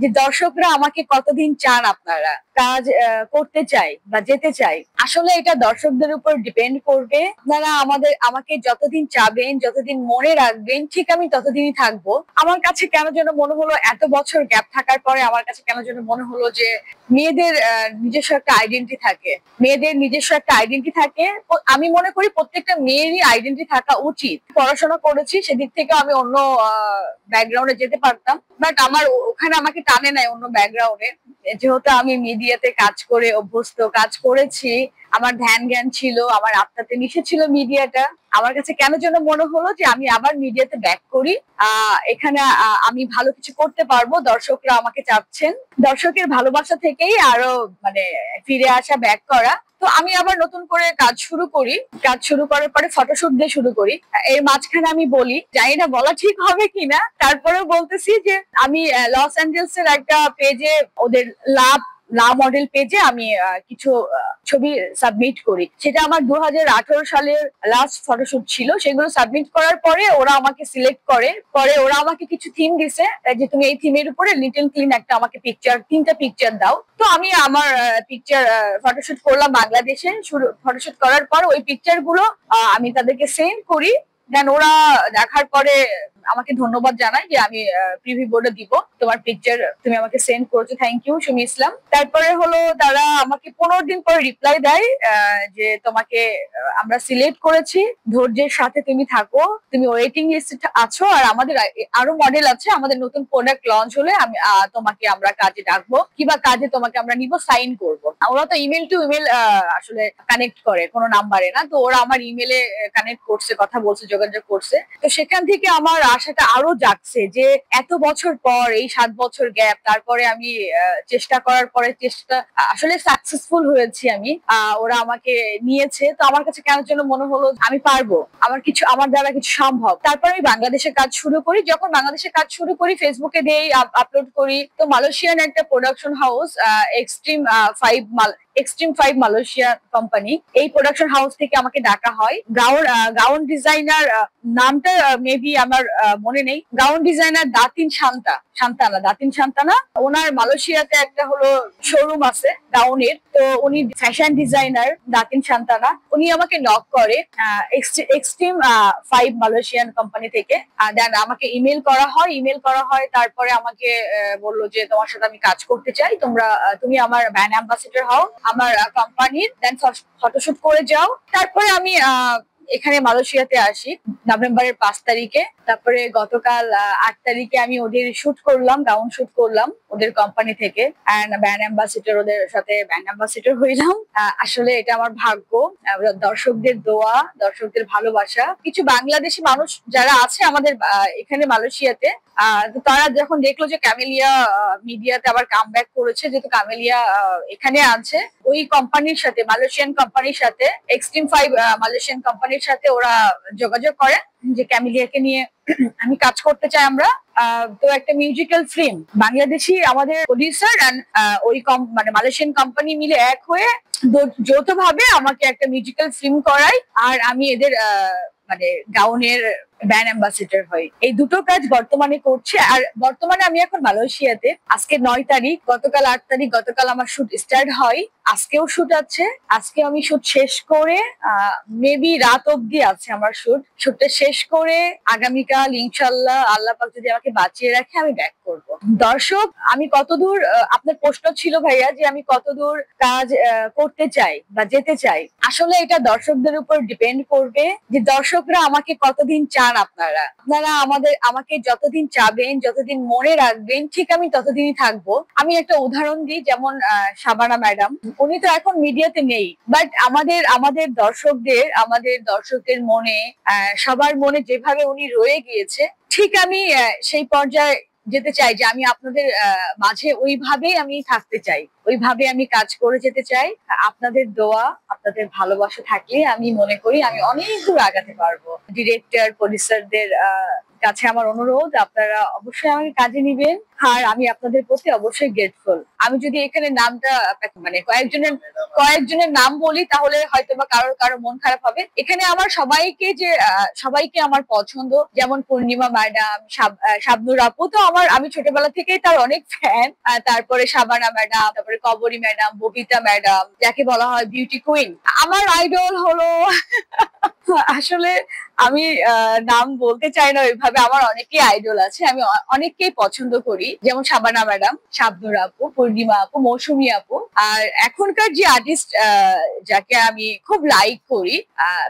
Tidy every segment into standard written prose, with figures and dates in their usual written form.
যে দর্শকরা আমাকে কতদিন চান, আপনারা কাজ করতে চাই বা যেতে চাই। আসলে এটা দর্শকদের উপর ডিপেন্ড করবে। আপনারা আমাকে যতদিন চাবেন, যতদিন মনে রাখবেন, ঠিক আমি ততদিনই থাকবো। আমার কাছে কেন যেন মনে হলো, এত বছর গ্যাপ থাকার পরে আমার কাছে কেন যেন মনে হলো যে মেয়েদের নিজস্ব একটা আইডেন্টি থাকে, মেয়েদের নিজস্ব একটা আইডেন্টি থাকে। আমি মনে করি প্রত্যেকটা মেয়েরই আইডেন্টি থাকা উচিত। পড়াশোনা করেছি, সেদিক থেকে আমি অন্য ব্যাকগ্রাউন্ডে যেতে পারতাম, বাট আমার ওখানে আমাকে টানে নাই অন্য ব্যাকগ্রাউন্ডে। যেহেতু আমি মিডিয়াতে কাজ করে অভ্যস্ত, কাজ করেছি, আমার ধ্যান জ্ঞান ছিল, আমার আত্মাতে মিশেছিল মিডিয়াটা। আমার কাছে কেন যেন মনে হলো যে আমি আবার মিডিয়াতে ব্যাক করি। এখানে আমি ভালো কিছু করতে পারবো, দর্শকরা আমাকে চাচ্ছেন। দর্শকের ভালোবাসা থেকেই আরো মানে ফিরে আসা, ব্যাক করা। তো আমি আবার নতুন করে কাজ শুরু করি। কাজ শুরু করার পরে ফটোশুট দিয়ে শুরু করি। এর মাঝখানে আমি বলি, জানি না বলা ঠিক হবে কিনা, তারপরেও বলতেছি যে আমি লস অ্যাঞ্জেলস এর একটা পেজে, ওদের লাভ লা মডেল পেজে আমি কিছু ছবি সাবমিট করি। সেটা আমার 2018 সালের লাস্ট ফটোশুট ছিল। সেগুলো সাবমিট করার পরে ওরা আমাকে সিলেক্ট করে। পরে ওরা আমাকে কিছু থিম দিছে, যে তুমি এই থিমের উপরে লিটল ক্লিন একটা আমাকে পিকচার, 3টা পিকচার দাও। তো আমি আমার পিকচার ফটোশুট করলাম বাংলাদেশে। ফটোশুট করার পর ওই পিকচার গুলো আমি তাদেরকে সেন্ড করি। দেন ওরা দেখার পরে আমাকে ধন্যবাদ জানায় যে আমি প্রিভিউ বোর্ডে দিব, তোমার পিকচার তুমি আমাকে সেন্ড করেছো, থ্যাংক ইউ সুমি ইসলাম। তারপরে হলো তারা আমাকে 15 দিন পরে রিপ্লাই দেয় যে তোমাকে আমরা সিলেক্ট করেছি, ধৈর্যের সাথে তুমি থাকো, তুমি ওয়েটিং লিস্টে আছো, আর আমাদের আরো মডেল আছে, আমাদের নতুন প্রোডাক্ট লঞ্চ হলে আমি তোমাকে আমরা কাজে ডাকবো, কিবা কাজে তোমাকে আমরা নিব, সাইন করবো। ওরা তো ইমেল টু ইমেল আসলে কানেক্ট করে, কোনো নাম্বারে না। তো ওরা আমার ইমেলে কানেক্ট করছে, কথা বলছে, যোগাযোগ করছে। তো সেখান থেকে আমার আশাটা আরো জাগছে যে এত বছর পর, এই 7 বছর গ্যাপ, তারপরে আমি চেষ্টা করার পরে চেষ্টা আসলে সাকসেসফুল হয়েছি আমি। ওরা আমাকে নিয়েছে। তো আমার কাছে কেন যেন মনে হলো আমি পারবো, আমার দ্বারা কিছু সম্ভব। তারপর আমি বাংলাদেশে কাজ শুরু করি। যখন বাংলাদেশে কাজ শুরু করি, ফেসবুকে দিয়েই আপলোড করি। তো মালয়েশিয়ান একটা production house, extreme 5 Malaysia company, এই প্রোডাকশন হাউস থেকে আমাকে ডাকা হয়। গাউন ডিজাইনার, নামটা মেবি আমার মনে নেই। Gown designer Datin Santana. ওনার মালয়েশিয়াতে একটা হলো শোরুম আছে গাউনের। তো উনি ফ্যাশন ডিজাইনার দাতিন সান্তানা। উনি আমাকে নক করে এক্সট্রিম 5 মালয়েশিয়ান কোম্পানি থেকে। দেন আমাকে ইমেল করা হয়। তারপরে আমাকে বললো যে তোমার সাথে আমি কাজ করতে চাই, তুমি আমার ব্র্যান্ড অ্যাম্বাসেডর হও আমার কোম্পানির, দেন ফটোশুট করে যাও। তারপরে আমি এখানে মালয়েশিয়াতে আসি নভেম্বরের 5 তারিখে। তারপরে গতকাল 8 তারিখে আমি ওদের শুট করলাম, গাউন শুট করলাম ওদের কোম্পানি থেকে। ব্র্যান্ড অ্যাম্বাসেডর, ওদের সাথে ব্র্যান্ড অ্যাম্বাসেডর হইলাম। আসলে এটা আমার ভাগ্য, দর্শকদের দোয়া, দর্শকদের ভালোবাসা। কিছু বাংলাদেশি মানুষ যারা আছে আমাদের এখানে মালয়েশিয়াতে, তারা যখন দেখলো যে ক্যামেলিয়া মিডিয়াতে আবার কাম ব্যাক করেছে, যেহেতু ক্যামেলিয়া এখানে আছে, ওই কোম্পানির সাথে, মালয়েশিয়ান কোম্পানির সাথে, এক্সট্রিম 5 মালয়েশিয়ান কোম্পানির সাথে ওরা যোগাযোগ করে যে ক্যামেলিয়াকে নিয়ে আমি কাজ করতে চাই আমরা। তো একটা মিউজিক্যাল ফিল্ম, বাংলাদেশি আমাদের প্রডিউসার এন্ড ওই মানে মালয়েশিয়ান কোম্পানি মিলে এক হয়ে যৌথভাবে আমাকে একটা মিউজিক্যাল ফিল্ম করাই। আর আমি এদের মানে গাউনের ব্র্যান্ড অ্যাম্বাসেডর হয়। এই দুটো কাজ বর্তমানে করছে। আর বর্তমানে আমি এখন মালয়েশিয়াতে। আজকে 9 তারিখ, গতকাল 8 তারিখ, গতকাল আমার শুট স্টার্ট হয়। আজকেও শুট আছে। আজকে আমি শুট শেষ করে মেবি রাত অব্দি আছে আমার শুটটা শেষ করে আগামীকাল ইনশাল্লাহ আল্লাহ পাক যদি আমাকে বাঁচিয়ে রাখে আমি ব্যাক করব। দর্শক, আমি কতদূর, আপনার প্রশ্ন ছিল ভাইয়া যে আমি কতদূর কাজ করতে চাই বা যেতে চাই। আসলে এটা দর্শকদের উপর ডিপেন্ড করবে যে দর্শকরা আমাকে কতদিন চান, আপনারা আমাকে যতদিন চাবেন, যতদিন মনে রাখবেন, ঠিক আমি ততদিনই থাকবো। আমি একটা উদাহরণ দিই, যেমন শাবানা ম্যাডাম, উনি তো এখন মিডিয়াতে নেই, বাট আমাদের দর্শকদের মনে, সবার মনে যেভাবে উনি রয়ে গিয়েছে, ঠিক আমি সেই পর্যায়ে যেতে চাই যে আমি আপনাদের মাঝে ওইভাবেই আমি থাকতে চাই, ওইভাবে আমি কাজ করে যেতে চাই। আপনাদের দোয়া, আপনাদের ভালোবাসা থাকলে আমি মনে করি আমি অনেক দূর আগাতে পারবো। ডিরেক্টর, প্রডিউসারদের কাছে আমার অনুরোধ, আপনারা অবশ্যই আমাকে কাজে নিবেন। আর আমি আপনাদের প্রতি অবশ্যই গ্রেটফুল। আমি যদি এখানে নামটা মানে কয়েকজনের নাম বলি তাহলে হয়তো বা কারোর কারো মন খারাপ হবে। এখানে আমার সবাইকে আমার পছন্দ, যেমন পূর্ণিমা ম্যাডাম, শাবনুর আপু তো আমি ছোটবেলা থেকেই তার অনেক ফ্যান। তারপরে শাবানা ম্যাডাম, তারপরে কবরী ম্যাডাম, ববিতা ম্যাডাম, যাকে বলা হয় বিউটি কুইন। আমার আইডল হলো আসলে আমি নাম বলতে চাই না ওইভাবে, আমার অনেকেই আইডল আছে, আমি অনেককেই পছন্দ করি, যেমন শাবানা ম্যাডাম, শাবনুর আপু, পূর্ণিমা আপু, মৌসুমী আপু। আর এখনকার যে আর্টিস্ট যাকে আমি খুব লাইক করি,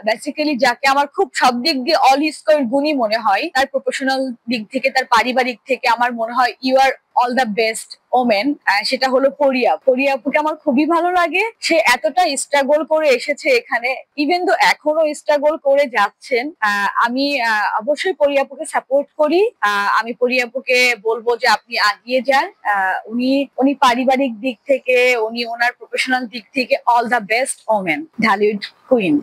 বেসিক্যালি যাকে আমার খুব সব দিক দিয়ে অল স্কোয়ার গুণী মনে হয়, তার প্রফেশনাল দিক থেকে, তার পারিবারিক থেকে আমার মনে হয় you are all the best women, সেটা হলো পরিয়া। পরিয়া আপুকে আমার খুবই ভালো লাগে। সে এতটা স্ট্রাগল করে এসেছে এখানে, ইভেন তো এখনো স্ট্রাগল করে যাচ্ছেন। আমি অবশ্যই পরিয়া আপুকে সাপোর্ট করি। আমি পরিয়া আপুকে বলবো যে আপনি এগিয়ে যান। উনি পারিবারিক দিক থেকে, উনি ওনার প্রফেশনাল দিক থেকে all the best women, Dhallywood queen.